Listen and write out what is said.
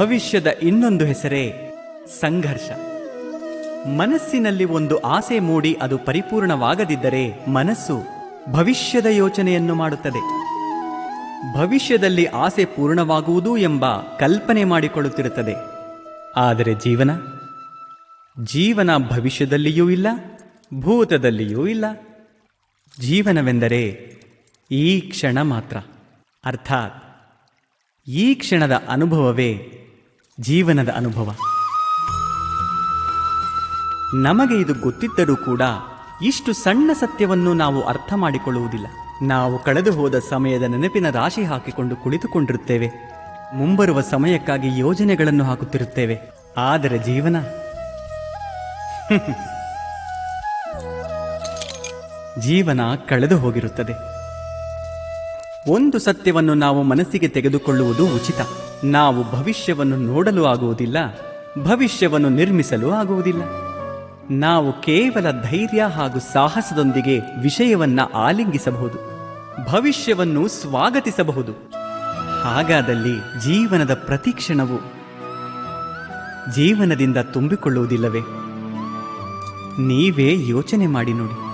ಭವಿಷ್ಯದ ಇನ್ನೊಂದು ಹೆಸರೇ ಸಂಘರ್ಷ. ಮನಸ್ಸಿನಲ್ಲಿ ಒಂದು ಆಸೆ ಮೂಡಿ ಅದು ಪರಿಪೂರ್ಣವಾಗದಿದ್ದರೆ ಮನಸ್ಸು ಭವಿಷ್ಯದ ಯೋಚನೆಯನ್ನು ಮಾಡುತ್ತದೆ. ಭವಿಷ್ಯದಲ್ಲಿ ಆಸೆ ಪೂರ್ಣವಾಗುವುದು ಎಂಬ ಕಲ್ಪನೆ ಮಾಡಿಕೊಳ್ಳುತ್ತಿರುತ್ತದೆ. ಆದರೆ ಜೀವನ ಭವಿಷ್ಯದಲ್ಲಿಯೂ ಇಲ್ಲ, ಭೂತದಲ್ಲಿಯೂ ಇಲ್ಲ. ಜೀವನವೆಂದರೆ ಈ ಕ್ಷಣ ಮಾತ್ರ. ಅರ್ಥಾತ್ ಈ ಕ್ಷಣದ ಅನುಭವವೇ ಜೀವನದ ಅನುಭವ. ನಮಗೆ ಇದು ಗೊತ್ತಿದ್ದರೂ ಕೂಡ ಇಷ್ಟು ಸಣ್ಣ ಸತ್ಯವನ್ನು ನಾವು ಅರ್ಥ ಮಾಡಿಕೊಳ್ಳುವುದಿಲ್ಲ. ನಾವು ಕಳೆದು ಹೋದ ಸಮಯದ ನೆನಪಿನ ರಾಶಿ ಹಾಕಿಕೊಂಡು ಕುಳಿತುಕೊಂಡಿರುತ್ತೇವೆ. ಮುಂಬರುವ ಸಮಯಕ್ಕಾಗಿ ಯೋಜನೆಗಳನ್ನು ಹಾಕುತ್ತಿರುತ್ತೇವೆ. ಆದರೆ ಜೀವನ ಕಳೆದು ಹೋಗಿರುತ್ತದೆ. ಒಂದು ಸತ್ಯವನ್ನು ನಾವು ಮನಸ್ಸಿಗೆ ತೆಗೆದುಕೊಳ್ಳುವುದು ಉಚಿತ. ನಾವು ಭವಿಷ್ಯವನ್ನು ನೋಡಲು ಆಗುವುದಿಲ್ಲ, ಭವಿಷ್ಯವನ್ನು ನಿರ್ಮಿಸಲು ಆಗುವುದಿಲ್ಲ. ನಾವು ಕೇವಲ ಧೈರ್ಯ ಹಾಗೂ ಸಾಹಸದೊಂದಿಗೆ ವಿಷಯವನ್ನ ಆಲಿಂಗಿಸಬಹುದು, ಭವಿಷ್ಯವನ್ನು ಸ್ವಾಗತಿಸಬಹುದು. ಹಾಗಾದಲ್ಲಿ ಜೀವನದ ಪ್ರತಿ ಕ್ಷಣವು ಜೀವನದಿಂದ ತುಂಬಿಕೊಳ್ಳುವುದಿಲ್ಲವೇ? ನೀವೇ ಯೋಚನೆ ಮಾಡಿ ನೋಡಿ.